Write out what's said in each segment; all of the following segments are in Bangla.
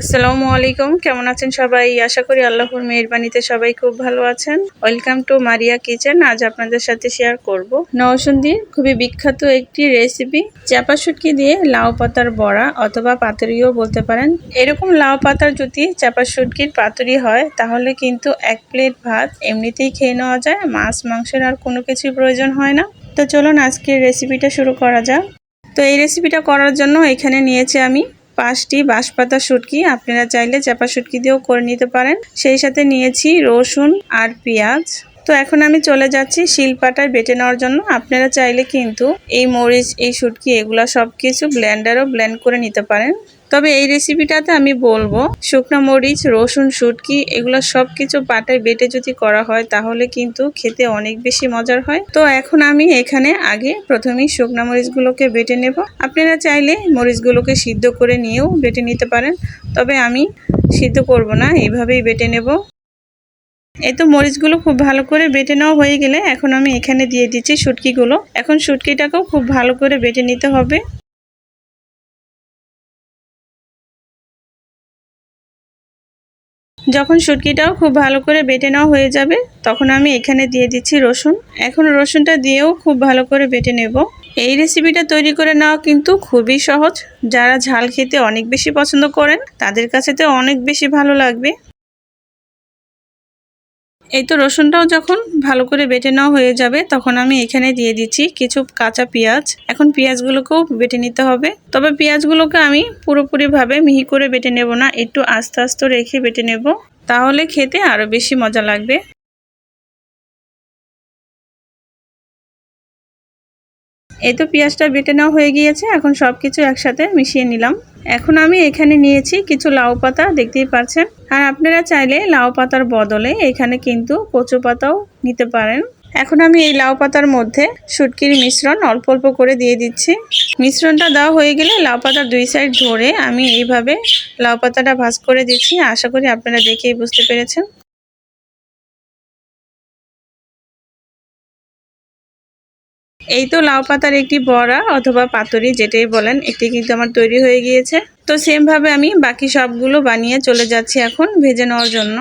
আসসালামু আলাইকুম, কেমন আছেন সবাই? আশা করি আল্লাহর মেহেরবানিতে সবাই খুব ভালো আছেন। Welcome to Maria kitchen. আজ আপনাদের সাথে শেয়ার করব নরসিংদীর খুবই বিখ্যাত একটি রেসিপি, চাপা শুটকি দিয়ে লাউ পাতার বড়া অথবা পাতুরিও বলতে পারেন। এরকম লাউ পাতার যদি চাপা শুটকির পাতুরি হয় তাহলে কিন্তু এক প্লেট ভাত এমনিতেই খেয়ে নেওয়া যায়, মাছ মাংসের আর কোনো কিছুর প্রয়োজন হয় না। তো চলুন আজকের রেসিপিটা শুরু করা যাক। তো এই রেসিপিটা করার জন্য এখানে নিয়েছি আমি 5টি বাঁশপাতা শুটকি। আপনারা চাইলে চাপা শুটকি দিয়েও করে নিতে পারেন। সেই সাথে নিয়েছি রসুন আর পেঁয়াজ। তো এখন আমি চলে যাচ্ছি শিলপাটায় বেটে নেওয়ার জন্য। আপনারা চাইলে কিন্তু এই মরিচ, এই শুটকি এগুলা সব কিছু ব্লেন্ডারও ব্লেন্ড করে নিতে পারেন। তবে এই রেসিপিটাতে আমি বলবো শুকনো মরিচ, রসুন, শুটকি এগুলো সব কিছু পাটায় বেটে যদি করা হয় তাহলে কিন্তু খেতে অনেক বেশি মজার হয়। তো এখন আমি এখানে প্রথমেই শুকনো মরিচগুলোকে বেটে নেব। আপনারা চাইলে মরিচগুলোকে সিদ্ধ করে নিয়েও বেটে নিতে পারেন, তবে আমি সিদ্ধ করব না, এইভাবেই বেটে নেব। এই তো মরিচগুলো খুব ভালো করে বেটে নেওয়া হয়ে গেলে এখন আমি এখানে দিয়ে দিচ্ছি শুটকিগুলো। এখন শুটকিটাকেও খুব ভালো করে বেটে নিতে হবে। যখন শুটকিটাও খুব ভালো করে বেটে নেওয়া হয়ে যাবে তখন আমি এখানে দিয়ে দিচ্ছি রসুন। এখন রসুনটা দিয়েও খুব ভালো করে বেটে নেব। এই রেসিপিটা তৈরি করে নেওয়া কিন্তু খুবই সহজ। যারা ঝাল খেতে অনেক বেশি পছন্দ করেন তাদের কাছে তো অনেক বেশি ভালো লাগবে। এই তো রসুনটাও যখন ভালো করে বেটে নেওয়া হয়ে যাবে তখন আমি এখানে দিয়ে দিচ্ছি কিছু কাঁচা পেঁয়াজ। এখন পেঁয়াজগুলোকেও বেটে নিতে হবে, তবে পেঁয়াজগুলোকে আমি পুরোপুরিভাবে মিহি করে বেটে নেব না, একটু আস্তে আস্তে রেখে বেটে নেব, তাহলে খেতে আরো বেশি মজা লাগবে। এই তো পেঁয়াজটা বেটে নেওয়া হয়ে গিয়েছে। এখন সবকিছু একসাথে মিশিয়ে নিলাম। এখন আমি এখানে নিয়েছি কিছু লাউ পাতা, দেখতেই পাচ্ছেন। আর আপনারা চাইলে লাউ পাতার বদলে এখানে কিন্তু কচু পাতাও নিতে পারেন। এখন আমি এই লাউ পাতার মধ্যে শুটকির মিশ্রণ অল্প অল্প করে দিয়ে দিচ্ছি। মিশ্রণটা দেওয়া হয়ে গেলে লাউ পাতার দুই সাইড ধরে আমি এইভাবে লাউ পাতাটা ভাঁজ করে দিচ্ছি। আশা করি আপনারা দেখেই বুঝতে পেরেছেন। এই তো লাউ পাতার একটি বড়া অথবা পাতুরি যেটাই বলেন, এটি কিন্তু আমার তৈরি হয়ে গিয়েছে। তো সেম ভাবে আমি বাকি সবগুলো বানিয়ে চলে যাচ্ছি এখন ভেজে নেওয়ার জন্য।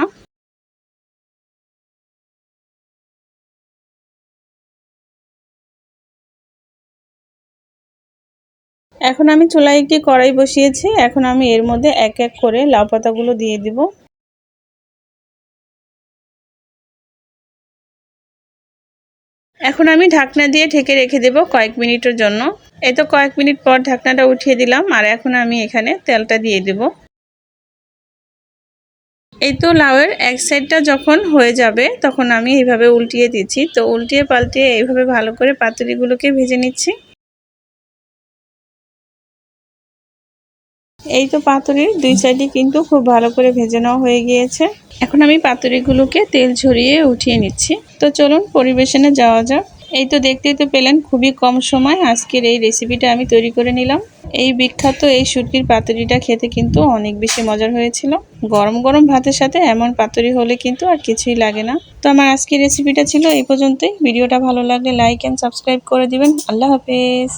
এখন আমি চুলায় একটি কড়াই বসিয়েছি। এখন আমি এর মধ্যে এক এক করে লাউ পাতাগুলো দিয়ে দিব। এখন আমি ঢাকনা দিয়ে ঢেকে রেখে দেব কয়েক মিনিটের জন্য। এই তো কয়েক মিনিট পর ঢাকনাটা উঠিয়ে দিলাম। আর এখন আমি এখানে তেলটা দিয়ে দেব। এই তো লাউয়ের এক সাইডটা যখন হয়ে যাবে তখন আমি এইভাবে উল্টিয়ে দিচ্ছি। তো উল্টিয়ে পাল্টিয়ে এইভাবে ভালো করে পাতুরিগুলোকে ভেজে নিচ্ছি। এই তো পাতুরির দুই সাইডে কিন্তু খুব ভালো করে ভেজে নেওয়া হয়ে গিয়েছে। এখন আমি পাতুরিগুলোকে তেল ঝরিয়ে উঠিয়ে নিচ্ছি। তো চলুন পরিবেশনে যাওয়া যাক। এই তো দেখতেই তো পেলেন খুবই কম সময় আজকের এই রেসিপিটা আমি তৈরি করে নিলাম। এই বিখ্যাত এই শুটকির পাতুরিটা খেতে কিন্তু অনেক বেশি মজার হয়েছিল। গরম গরম ভাতের সাথে এমন পাতুরি হলে কিন্তু আর কিছুই লাগে না। তো আমার আজকের রেসিপিটা ছিল এই পর্যন্তই। ভিডিওটা ভালো লাগলে লাইক এন্ড সাবস্ক্রাইব করে দিবেন। আল্লাহ হাফেজ।